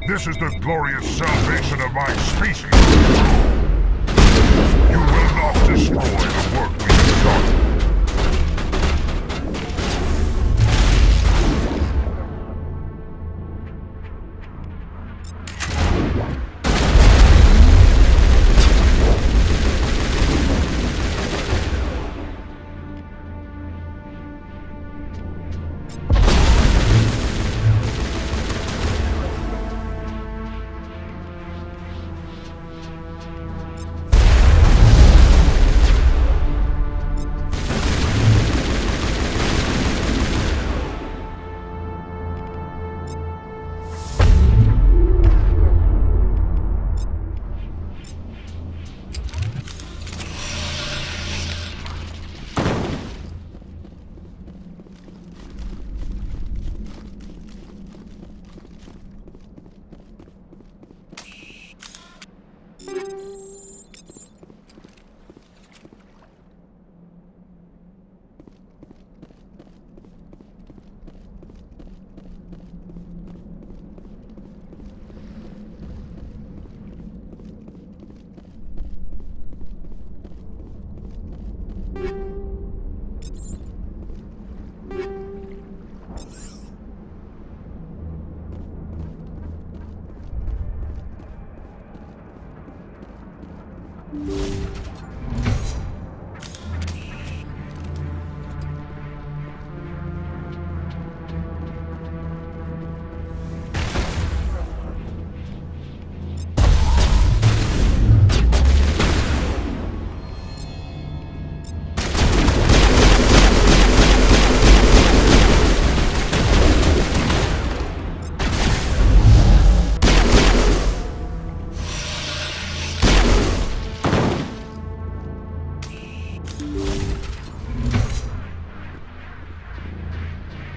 This is the glorious salvation of my species. You will not destroy the work we have started.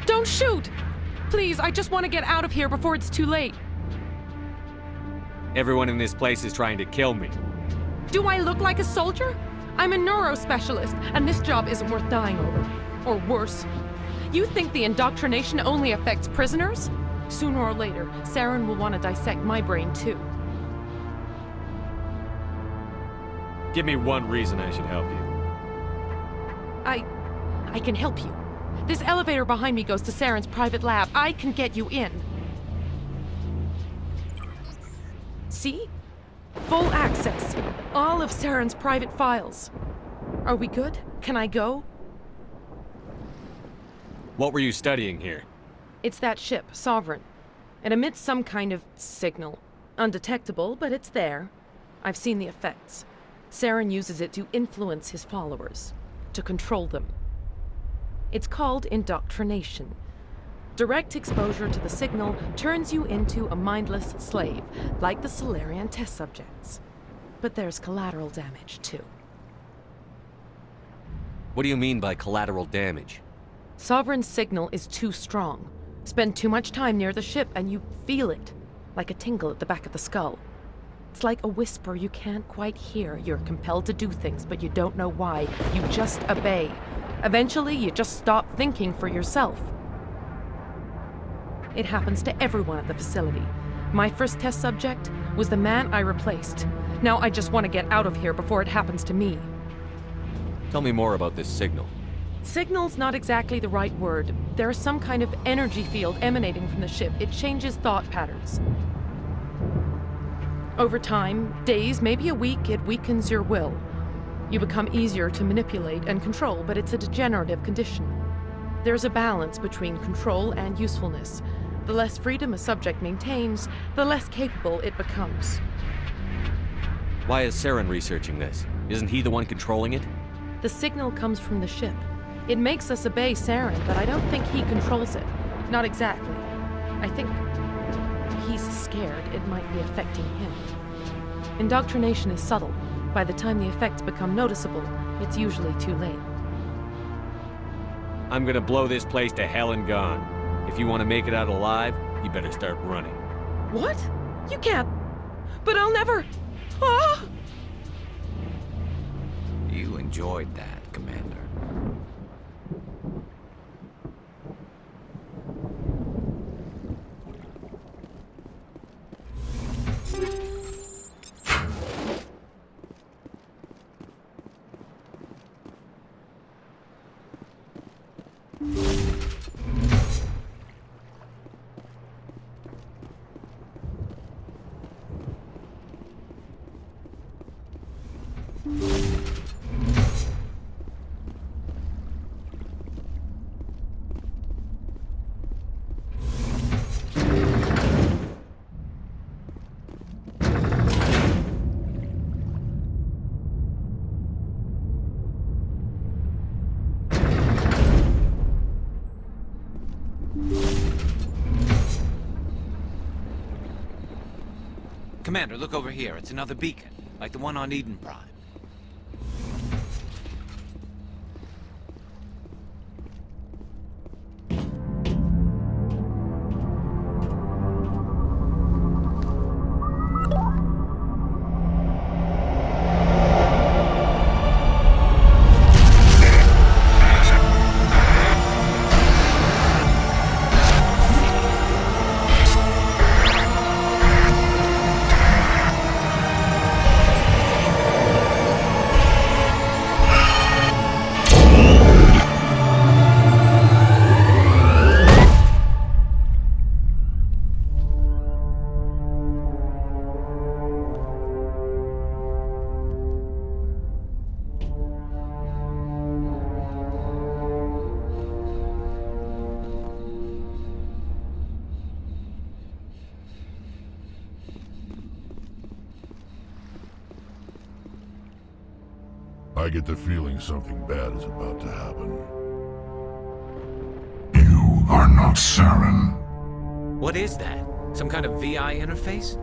Don't shoot! Please, I just want to get out of here before it's too late. Everyone in this place is trying to kill me. Do I look like a soldier? I'm a neurospecialist, and this job isn't worth dying over. Or worse. You think the indoctrination only affects prisoners? Sooner or later, Saren will want to dissect my brain too. Give me one reason I should help you. I can help you. This elevator behind me goes to Saren's private lab. I can get you in. See? Full access. All of Saren's private files. Are we good? Can I go? What were you studying here? It's that ship, Sovereign. It emits some kind of signal. Undetectable, but it's there. I've seen the effects. Saren uses it to influence his followers, to control them. It's called indoctrination. Direct exposure to the signal turns you into a mindless slave, like the Solarian test subjects. But there's collateral damage, too. What do you mean by collateral damage? Sovereign's signal is too strong. Spend too much time near the ship and you feel it, like a tingle at the back of the skull. It's like a whisper you can't quite hear. You're compelled to do things, but you don't know why. You just obey. Eventually, you just stop thinking for yourself. It happens to everyone at the facility. My first test subject was the man I replaced. Now I just want to get out of here before it happens to me. Tell me more about this signal. Signal's not exactly the right word. There's some kind of energy field emanating from the ship. It changes thought patterns. Over time, days, maybe a week, it weakens your will. You become easier to manipulate and control, but it's a degenerative condition. There's a balance between control and usefulness. The less freedom a subject maintains, the less capable it becomes. Why is Saren researching this? Isn't he the one controlling it? The signal comes from the ship. It makes us obey Saren, but I don't think he controls it. Not exactly. I think he's scared it might be affecting him. Indoctrination is subtle. By the time the effects become noticeable, it's usually too late. I'm gonna blow this place to hell and gone. If you want to make it out alive, you better start running. What? You can't. But I'll never. Ah! You enjoyed that, Commander. Commander, look over here. It's another beacon, like the one on Eden Prime. I get the feeling something bad is about to happen. You are not Saren. What is that? Some kind of VI interface?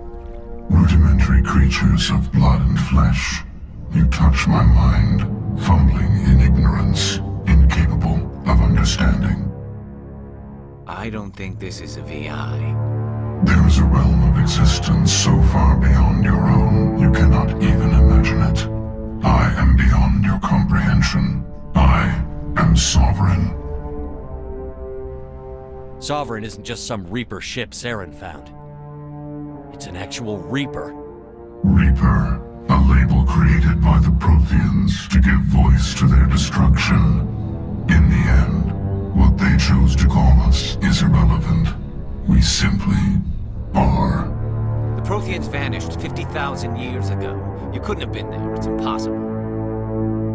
Rudimentary creatures of blood and flesh. You touch my mind, fumbling in ignorance, incapable of understanding. I don't think this is a VI. There is a realm of existence so far beyond your own, you cannot even imagine it. I am beyond your comprehension. I am sovereign. Sovereign isn't just some Reaper ship Saren found. It's an actual Reaper. Reaper, a label created by the Protheans to give voice to their destruction. In the end, what they chose to call us is irrelevant. We simply are. The Protheans vanished 50,000 years ago. You couldn't have been there. It's impossible.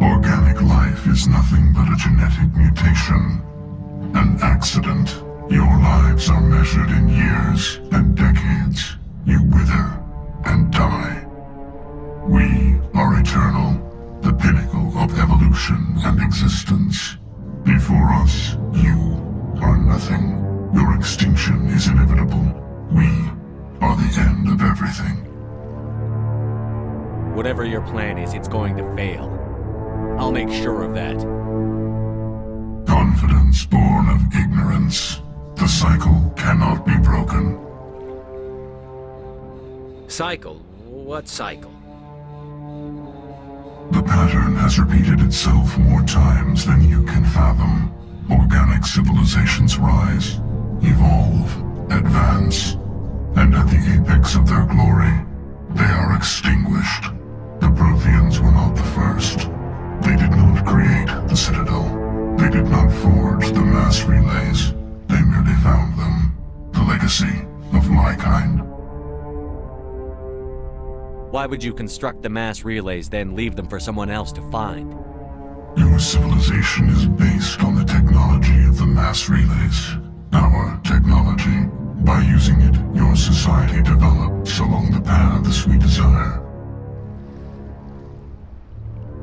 Organic life is nothing but a genetic mutation. An accident. Your lives are measured in years and decades. You wither and die. We are eternal, the pinnacle of evolution and existence. Before us, you are nothing. Your extinction is inevitable. We are the end of everything. Whatever your plan is, it's going to fail. I'll make sure of that. Confidence born of ignorance. The cycle cannot be broken. Cycle? What cycle? The pattern has repeated itself more times than you can fathom. Organic civilizations rise, evolve, advance, and at the apex of their glory, they are extinguished. The Protheans were not the first. They did not create the Citadel. They did not forge the mass relays. They merely found them. The legacy of my kind. Why would you construct the mass relays, then leave them for someone else to find? Your civilization is based on the technology of the mass relays. Our technology. By using it, your society develops along the paths we desire.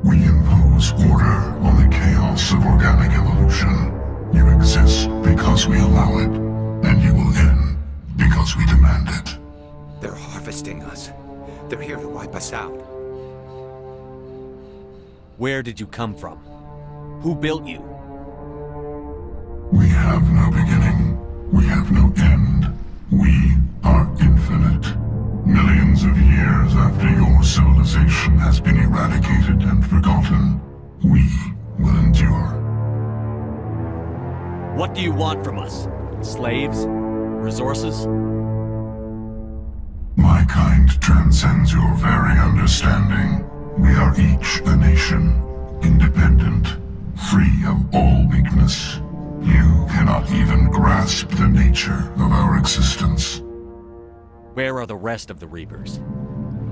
We impose order on the chaos of organic evolution. You exist because we allow it, and you will end because we demand it. They're harvesting us. They're here to wipe us out. Where did you come from? Who built you? We have no beginning. We have no end. We are infinite. Millions of years after your civilization has been eradicated and forgotten, we will endure. What do you want from us? Slaves? Resources? My kind transcends your very understanding. We are each a nation, independent, free of all weakness. You cannot even grasp the nature of our existence. Where are the rest of the Reapers?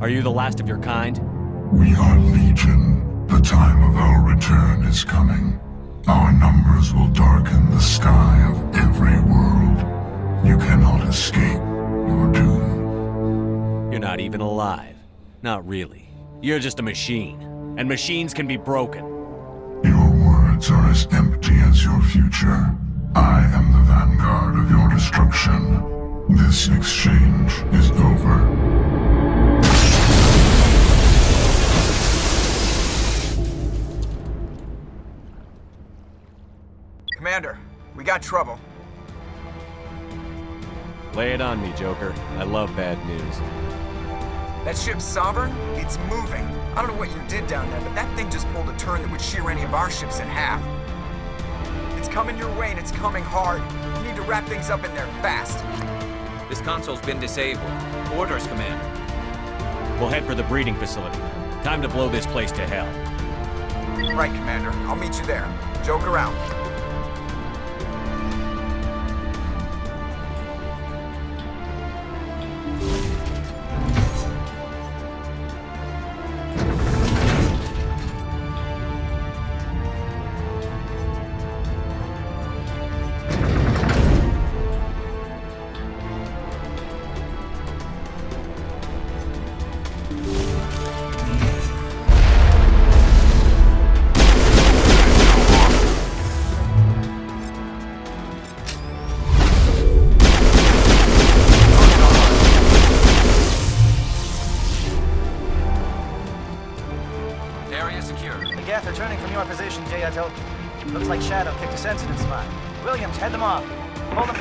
Are you the last of your kind? We are legion. The time of our return is coming. Our numbers will darken the sky of every world. You cannot escape your doom. You're not even alive. Not really. You're just a machine. And machines can be broken. Your words are as empty as your future. I am the vanguard of your destruction. This exchange is over. Commander, we got trouble. Lay it on me, Joker. I love bad news. That ship Sovereign? It's moving. I don't know what you did down there, but that thing just pulled a turn that would shear any of our ships in half. It's coming your way and it's coming hard. You need to wrap things up in there fast. This console's been disabled. Orders, Commander. We'll head for the breeding facility. Time to blow this place to hell. Right, Commander. I'll meet you there. Joker out. Area secure. The Geth are turning from your position, J.O. Looks like Shadow picked a sensitive spot. Williams, head them off. Hold them.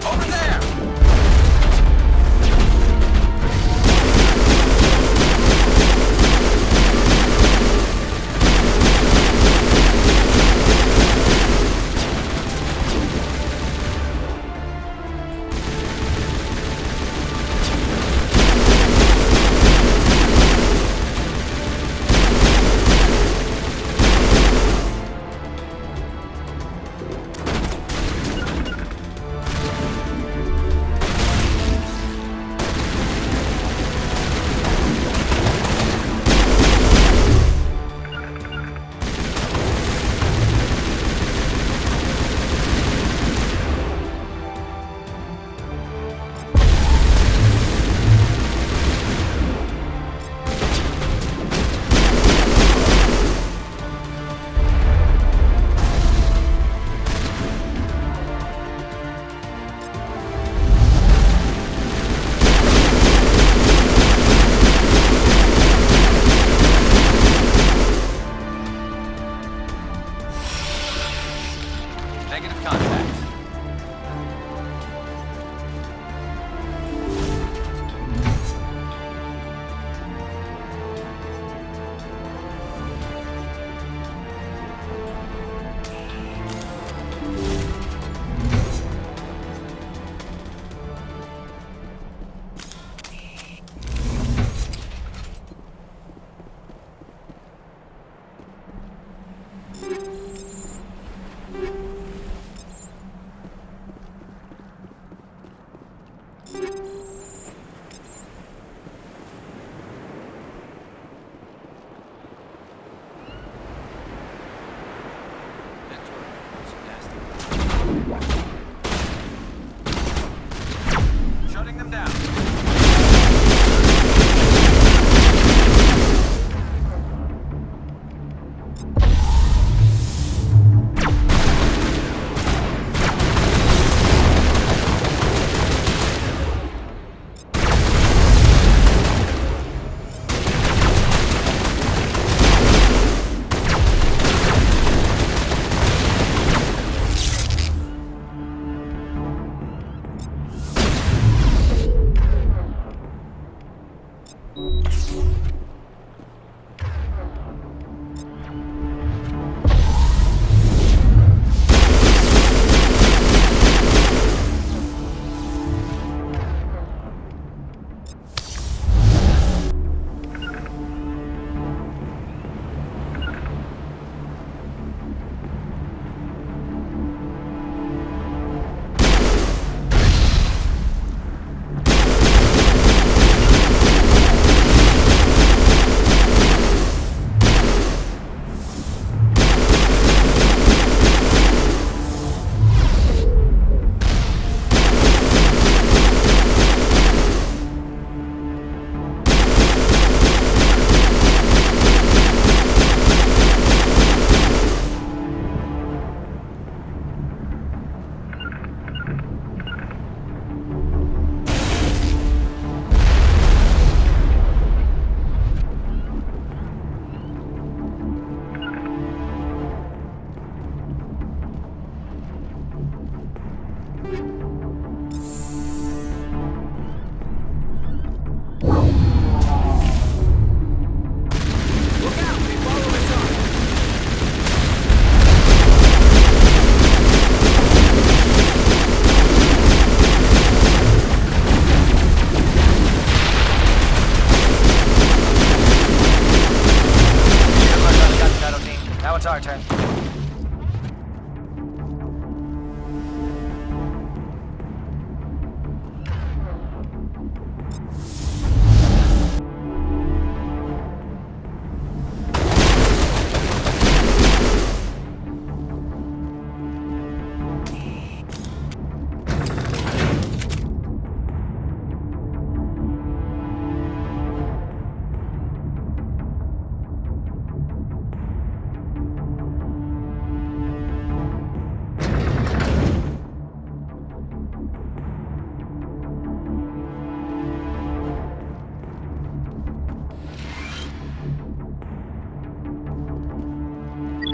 Over there! Negative contact. Shutting them down. our turn.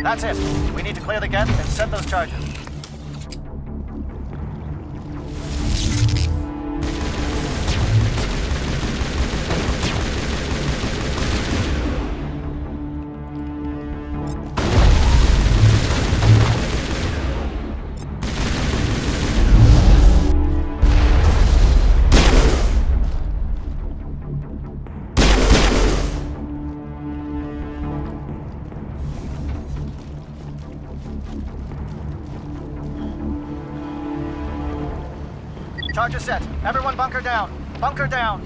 That's it. We need to clear the gap and set those charges. Charges set. Everyone bunker down. Bunker down.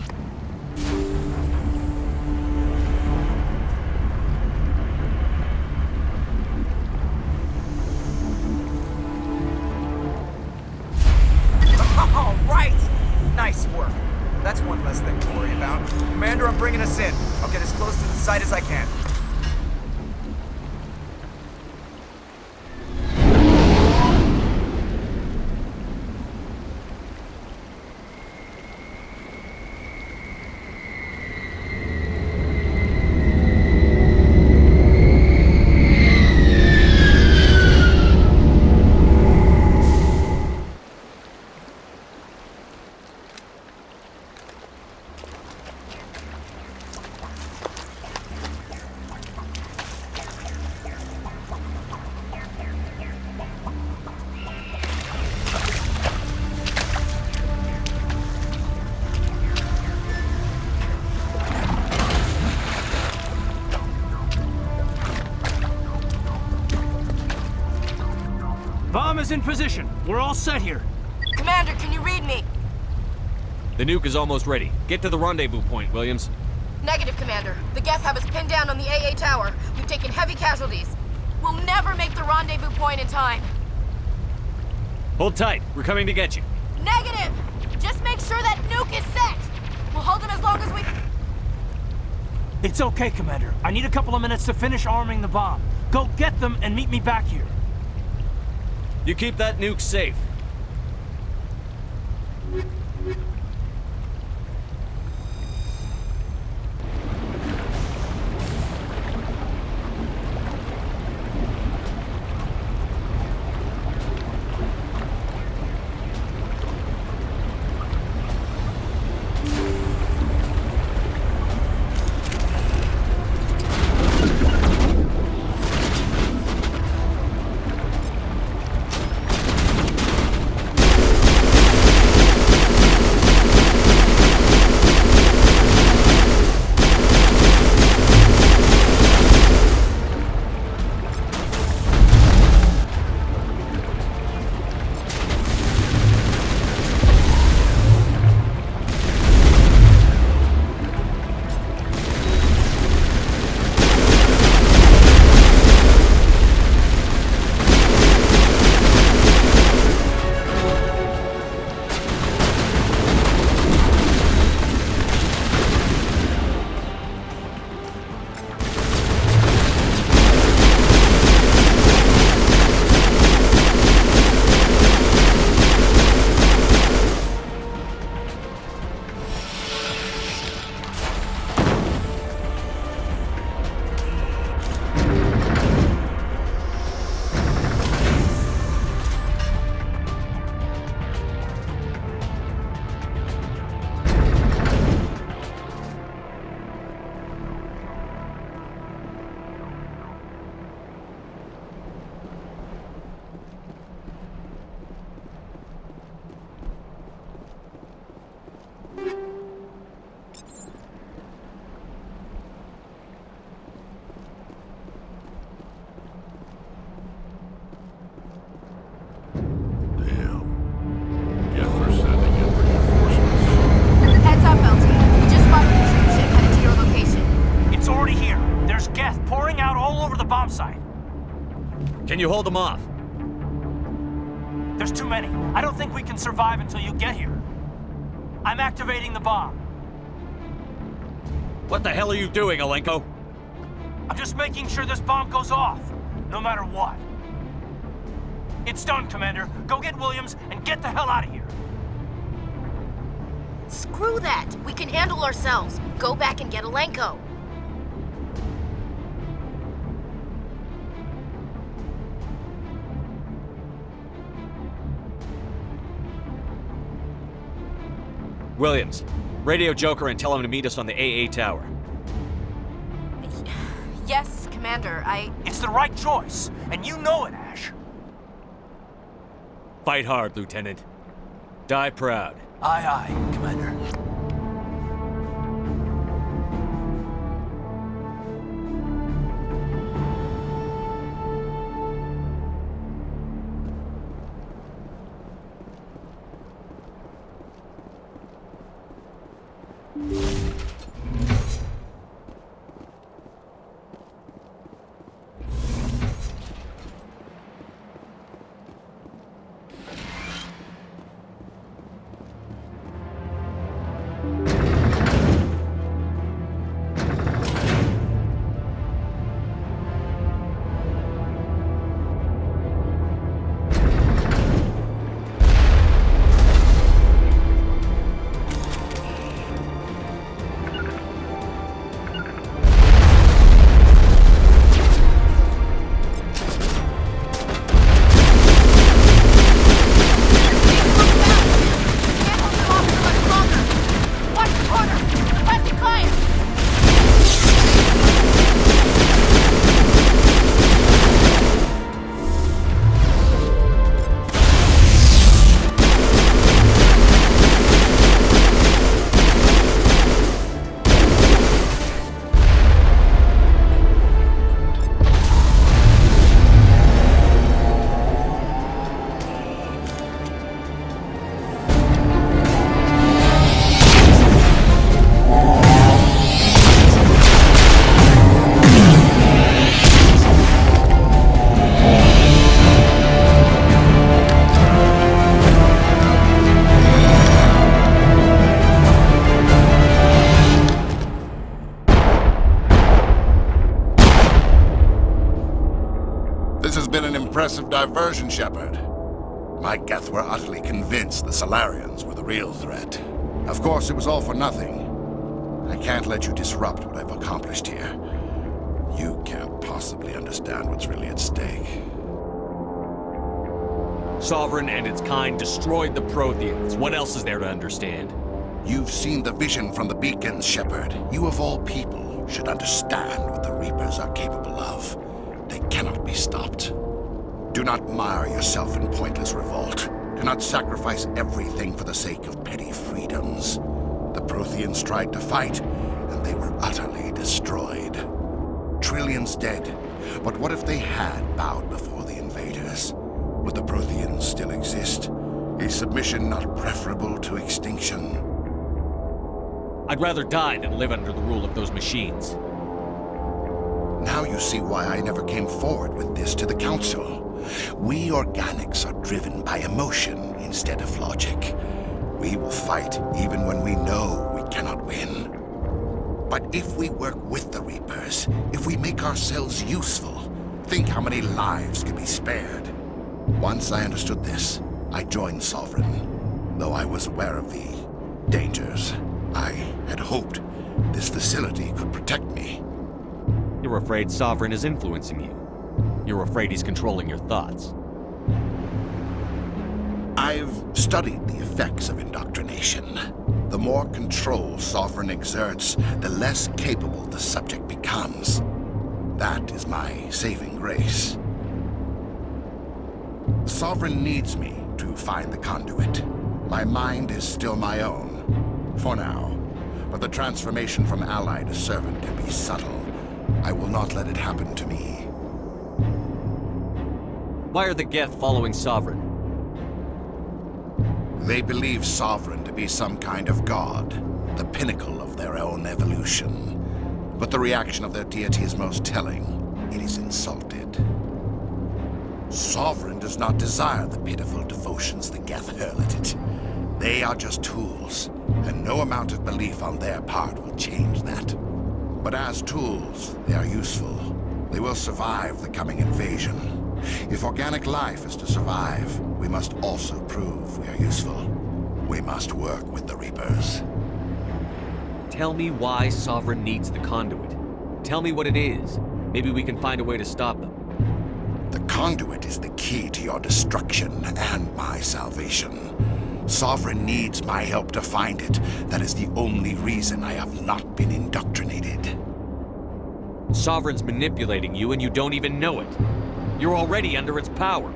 All right! Nice work. That's one less thing to worry about. Commander, I'm bringing us in. I'll get as close to the site as I can. Bomb is in position. We're all set here. Commander, can you read me? The nuke is almost ready. Get to the rendezvous point, Williams. Negative, Commander. The Geth have us pinned down on the AA tower. We've taken heavy casualties. We'll never make the rendezvous point in time. Hold tight. We're coming to get you. Negative! Just make sure that nuke is set! We'll hold them as long as we... It's okay, Commander. I need a couple of minutes to finish arming the bomb. Go get them and meet me back here. You keep that nuke safe. Can you hold them off? There's too many. I don't think we can survive until you get here. I'm activating the bomb. What the hell are you doing, Alenko? I'm just making sure this bomb goes off, no matter what. It's done, Commander. Go get Williams and get the hell out of here. Screw that! We can handle ourselves. Go back and get Alenko. Williams, radio Joker and tell him to meet us on the AA tower. Yes, Commander, It's the right choice, and you know it, Ash. Fight hard, Lieutenant. Die proud. Aye, aye, Commander. Impressive diversion, Shepard. My Geth were utterly convinced the Salarians were the real threat. Of course, it was all for nothing. I can't let you disrupt what I've accomplished here. You can't possibly understand what's really at stake. Sovereign and its kind destroyed the Protheans. What else is there to understand? You've seen the vision from the beacons, Shepard. You of all people should understand what the Reapers are capable of. They cannot be stopped. Do not mire yourself in pointless revolt. Do not sacrifice everything for the sake of petty freedoms. The Protheans tried to fight, and they were utterly destroyed. Trillions dead. But what if they had bowed before the invaders? Would the Protheans still exist? Is submission not preferable to extinction? I'd rather die than live under the rule of those machines. Now you see why I never came forward with this to the Council. We organics are driven by emotion instead of logic. We will fight even when we know we cannot win. But if we work with the Reapers, if we make ourselves useful, think how many lives could be spared. Once I understood this, I joined Sovereign, though I was aware of the dangers. I had hoped this facility could protect me. You're afraid Sovereign is influencing you. You're afraid he's controlling your thoughts. I've studied the effects of indoctrination. The more control Sovereign exerts, the less capable the subject becomes. That is my saving grace. Sovereign needs me to find the conduit. My mind is still my own, for now. But the transformation from ally to servant can be subtle. I will not let it happen to me. Why are the Geth following Sovereign? They believe Sovereign to be some kind of god, the pinnacle of their own evolution. But the reaction of their deity is most telling. It is insulted. Sovereign does not desire the pitiful devotions the Geth hurl at it. They are just tools, and no amount of belief on their part will change that. But as tools, they are useful. They will survive the coming invasion. If organic life is to survive, we must also prove we are useful. We must work with the Reapers. Tell me why Sovereign needs the conduit. Tell me what it is. Maybe we can find a way to stop them. The conduit is the key to your destruction and my salvation. Sovereign needs my help to find it. That is the only reason I have not been indoctrinated. Sovereign's manipulating you and you don't even know it. You're already under its power.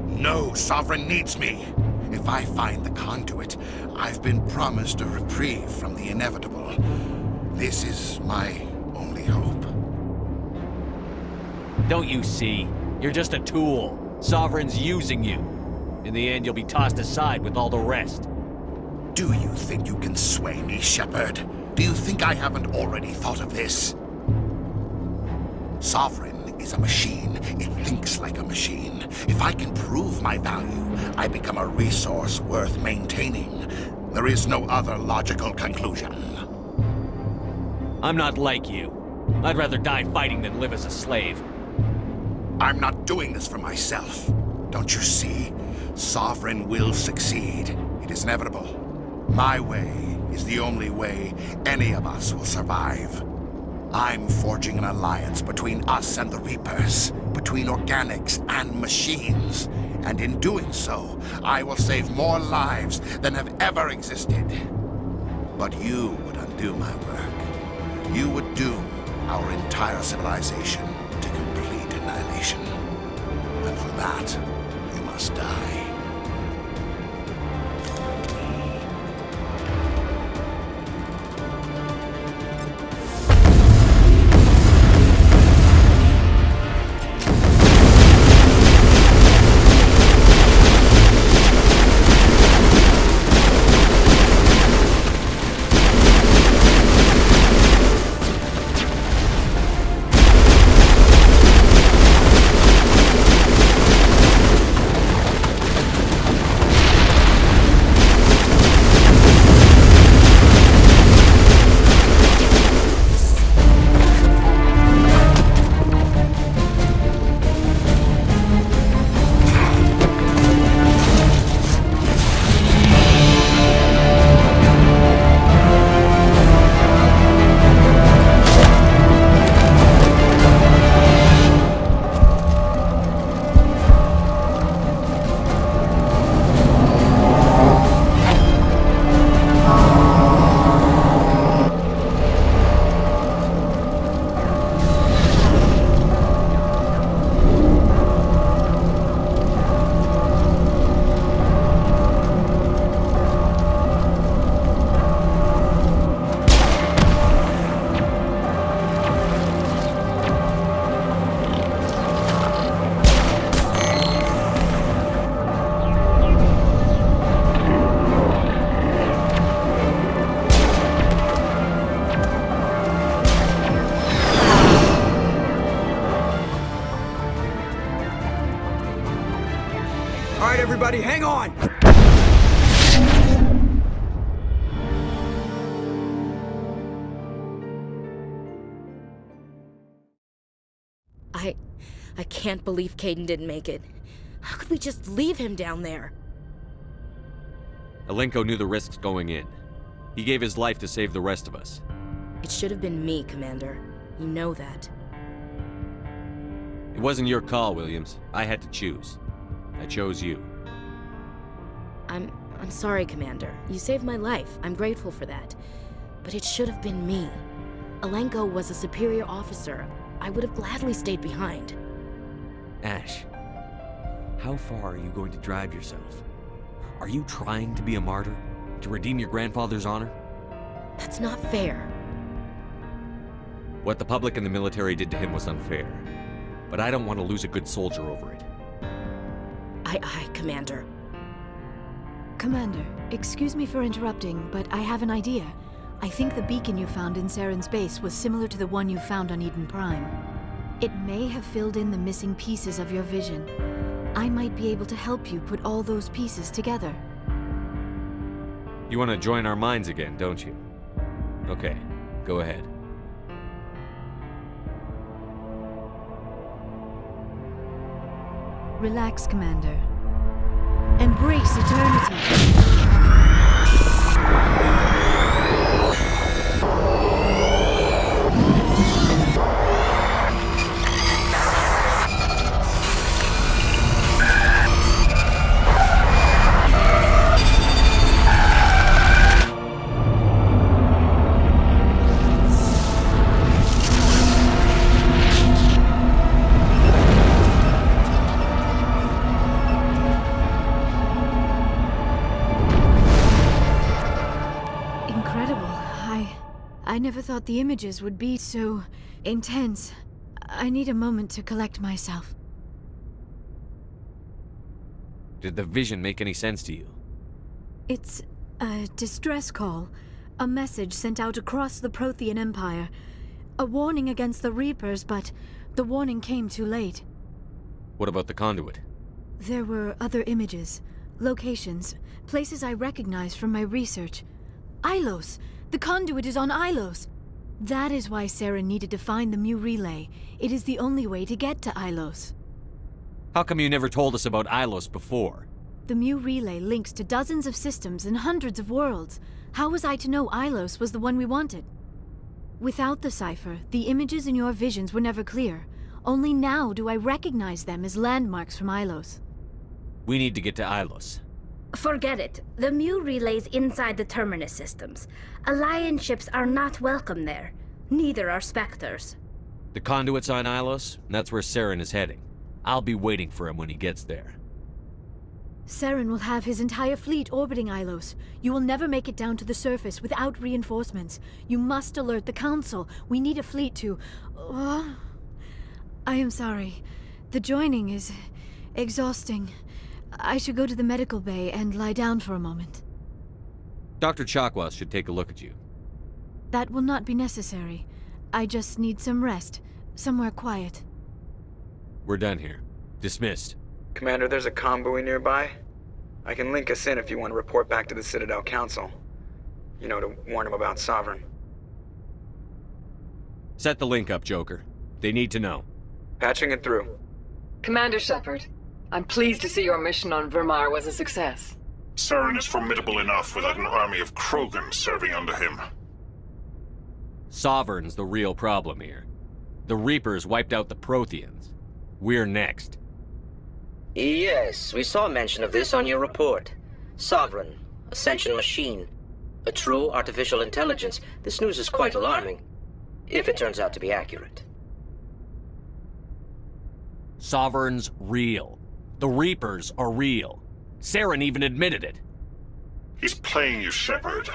No, Sovereign needs me. If I find the conduit, I've been promised a reprieve from the inevitable. This is my only hope. Don't you see? You're just a tool. Sovereign's using you. In the end, you'll be tossed aside with all the rest. Do you think you can sway me, Shepard? Do you think I haven't already thought of this? Sovereign is a machine. It thinks like a machine. If I can prove my value, I become a resource worth maintaining. There is no other logical conclusion. I'm not like you. I'd rather die fighting than live as a slave. I'm not doing this for myself. Don't you see? Sovereign will succeed. It is inevitable. My way is the only way any of us will survive. I'm forging an alliance between us and the Reapers, between organics and machines. And in doing so, I will save more lives than have ever existed. But you would undo my work. You would doom our entire civilization to complete annihilation. And for that, you must die. Everybody, hang on! I can't believe Caden didn't make it. How could we just leave him down there? Alenko knew the risks going in. He gave his life to save the rest of us. It should have been me, Commander. You know that. It wasn't your call, Williams. I had to choose. I chose you. I'm sorry, Commander. You saved my life. I'm grateful for that. But it should have been me. Alenko was a superior officer. I would have gladly stayed behind. Ash, how far are you going to drive yourself? Are you trying to be a martyr? To redeem your grandfather's honor? That's not fair. What the public and the military did to him was unfair. But I don't want to lose a good soldier over it. Aye, Commander. Commander, excuse me for interrupting, but I have an idea. I think the beacon you found in Saren's base was similar to the one you found on Eden Prime. It may have filled in the missing pieces of your vision. I might be able to help you put all those pieces together. You want to join our minds again, don't you? Okay, go ahead. Relax, Commander. Embrace eternity. I never thought the images would be so intense. I need a moment to collect myself. Did the vision make any sense to you? It's a distress call. A message sent out across the Prothean Empire. A warning against the Reapers, but the warning came too late. What about the conduit? There were other images, locations, places I recognized from my research. Ilos! The conduit is on Ilos! That is why Saren needed to find the Mu relay. It is the only way to get to Ilos. How come you never told us about Ilos before? The Mu relay links to dozens of systems and hundreds of worlds. How was I to know Ilos was the one we wanted? Without the cipher, the images in your visions were never clear. Only now do I recognize them as landmarks from Ilos. We need to get to Ilos. Forget it. The Mu relay's inside the Terminus systems. Alliance ships are not welcome there. Neither are Spectres. The conduit's on Ilos, and that's where Saren is heading. I'll be waiting for him when he gets there. Saren will have his entire fleet orbiting Ilos. You will never make it down to the surface without reinforcements. You must alert the Council. We need a fleet to... I am sorry. The joining is exhausting. I should go to the medical bay and lie down for a moment. Dr. Chakwas should take a look at you. That will not be necessary. I just need some rest. Somewhere quiet. We're done here. Dismissed. Commander, there's a convoy nearby. I can link us in if you want to report back to the Citadel Council. You know, to warn them about Sovereign. Set the link up, Joker. They need to know. Patching it through. Commander Shepard, I'm pleased to see your mission on Virmire was a success. Saren is formidable enough without an army of Krogan serving under him. Sovereign's the real problem here. The Reapers wiped out the Protheans. We're next. Yes, we saw mention of this on your report. Sovereign, Ascension machine, a true artificial intelligence. This news is quite alarming, if it turns out to be accurate. Sovereign's real. The Reapers are real. Saren even admitted it. He's playing you, Shepard.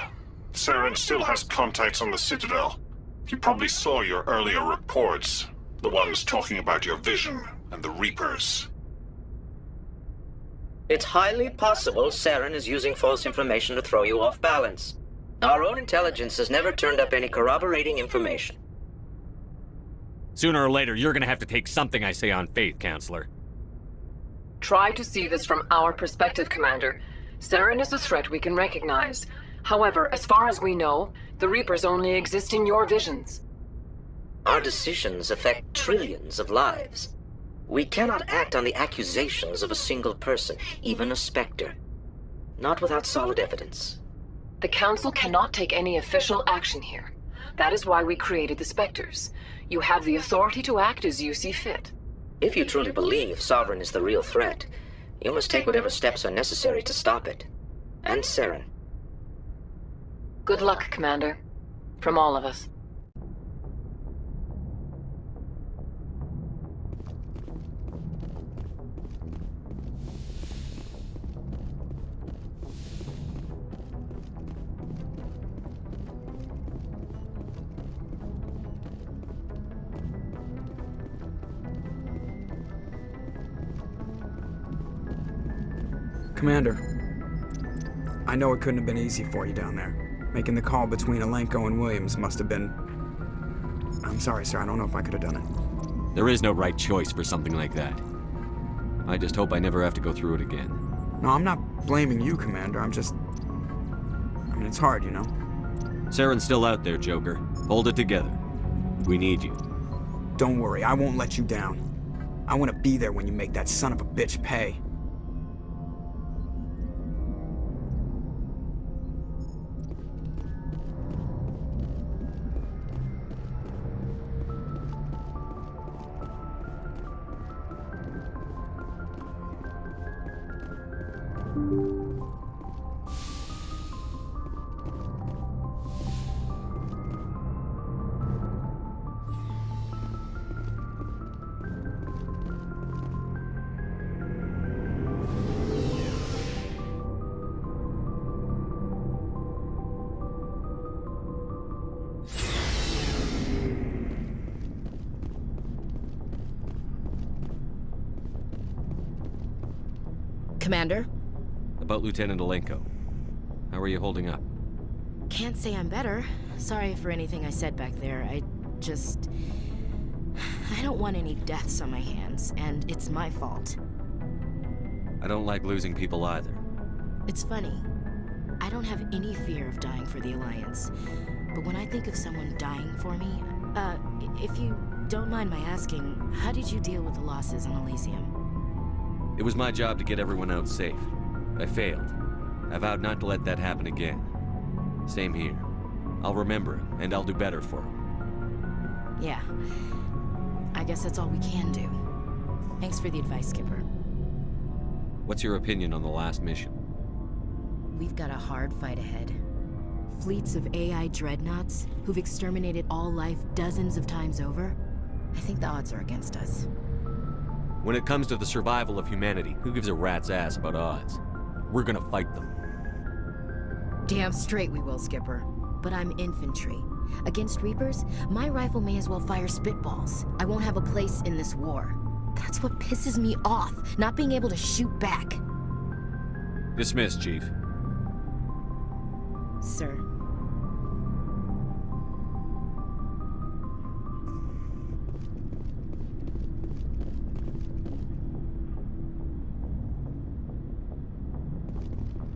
Saren still has contacts on the Citadel. He probably saw your earlier reports. The ones talking about your vision and the Reapers. It's highly possible Saren is using false information to throw you off balance. Our own intelligence has never turned up any corroborating information. Sooner or later, you're gonna have to take something I say on faith, Counselor. Try to see this from our perspective, Commander. Saren is a threat we can recognize. However, as far as we know, the Reapers only exist in your visions. Our decisions affect trillions of lives. We cannot act on the accusations of a single person, even a Spectre. Not without solid evidence. The Council cannot take any official action here. That is why we created the Spectres. You have the authority to act as you see fit. If you truly believe Sovereign is the real threat, you must take whatever steps are necessary to stop it. And Saren. Good luck, Commander. From all of us. Commander, I know it couldn't have been easy for you down there. Making the call between Alenko and Williams must have been... I'm sorry, sir. I don't know if I could have done it. There is no right choice for something like that. I just hope I never have to go through it again. No, I'm not blaming you, Commander. I mean, it's hard, you know? Saren's still out there, Joker. Hold it together. We need you. Don't worry, I won't let you down. I want to be there when you make that son of a bitch pay. Commander? About Lieutenant Alenko. How are you holding up? Can't say I'm better. Sorry for anything I said back there. I don't want any deaths on my hands, and it's my fault. I don't like losing people either. It's funny. I don't have any fear of dying for the Alliance. But when I think of someone dying for me, if you don't mind my asking, how did you deal with the losses on Elysium? It was my job to get everyone out safe. I failed. I vowed not to let that happen again. Same here. I'll remember him, and I'll do better for him. Yeah. I guess that's all we can do. Thanks for the advice, Skipper. What's your opinion on the last mission? We've got a hard fight ahead. Fleets of AI dreadnoughts who've exterminated all life dozens of times over. I think the odds are against us. When it comes to the survival of humanity, who gives a rat's ass about odds? We're gonna fight them. Damn straight we will, Skipper. But I'm infantry. Against Reapers, my rifle may as well fire spitballs. I won't have a place in this war. That's what pisses me off, not being able to shoot back. Dismissed, Chief. Sir.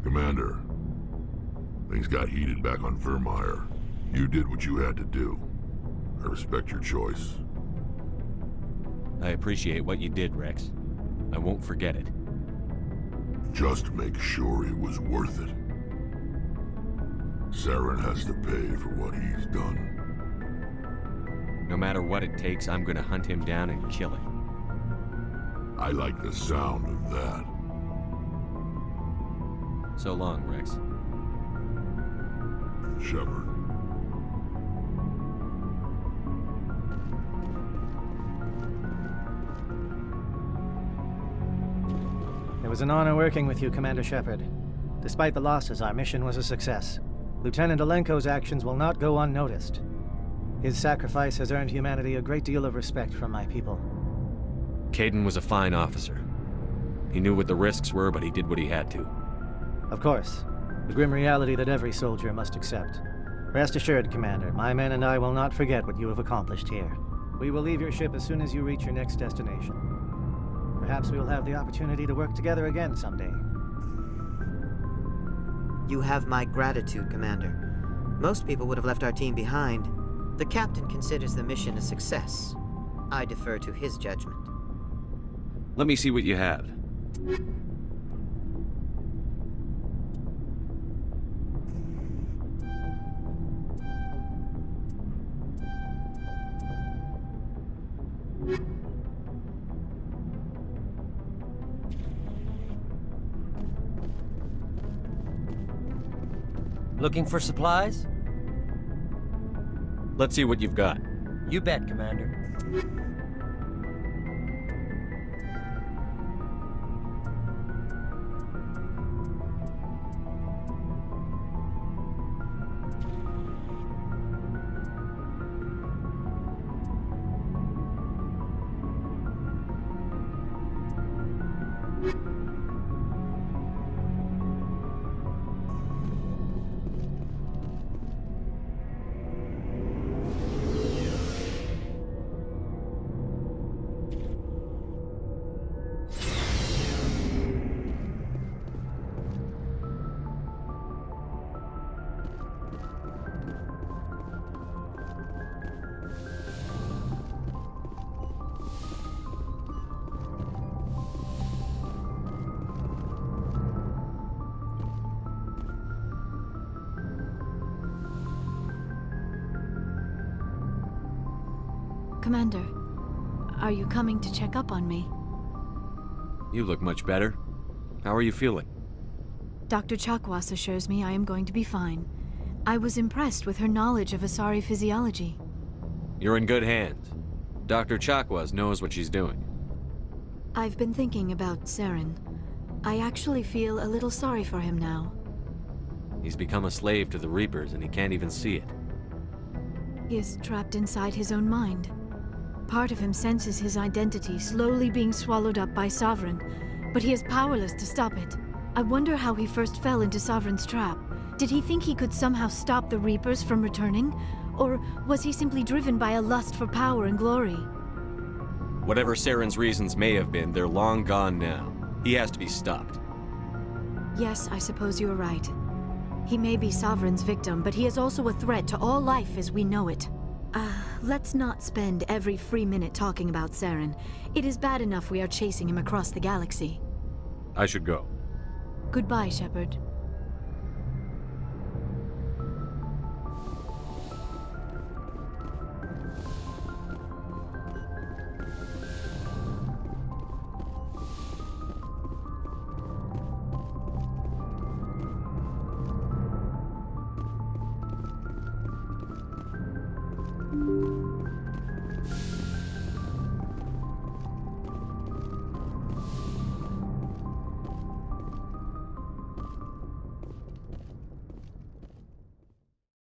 Commander, things got heated back on Virmire. You did what you had to do. I respect your choice. I appreciate what you did, Rex. I won't forget it. Just make sure it was worth it. Saren has to pay for what he's done. No matter what it takes, I'm gonna hunt him down and kill him. I like the sound of that. So long, Rex. Shepard. It was an honor working with you, Commander Shepard. Despite the losses, our mission was a success. Lieutenant Alenko's actions will not go unnoticed. His sacrifice has earned humanity a great deal of respect from my people. Caden was a fine officer. He knew what the risks were, but he did what he had to. Of course. The grim reality that every soldier must accept. Rest assured, Commander, my men and I will not forget what you have accomplished here. We will leave your ship as soon as you reach your next destination. Perhaps we will have the opportunity to work together again someday. You have my gratitude, Commander. Most people would have left our team behind. The captain considers the mission a success. I defer to his judgment. Let me see what you have. Looking for supplies? Let's see what you've got. You bet, Commander. Commander, are you coming to check up on me? You look much better. How are you feeling? Dr. Chakwas assures me I am going to be fine. I was impressed with her knowledge of Asari physiology. You're in good hands. Dr. Chakwas knows what she's doing. I've been thinking about Saren. I actually feel a little sorry for him now. He's become a slave to the Reapers and he can't even see it. He is trapped inside his own mind. Part of him senses his identity slowly being swallowed up by Sovereign, but he is powerless to stop it. I wonder how he first fell into Sovereign's trap. Did he think he could somehow stop the Reapers from returning? Or was he simply driven by a lust for power and glory? Whatever Saren's reasons may have been, they're long gone now. He has to be stopped. Yes, I suppose you are right. He may be Sovereign's victim, but he is also a threat to all life as we know it. Let's not spend every free minute talking about Saren. It is bad enough we are chasing him across the galaxy. I should go. Goodbye, Shepard.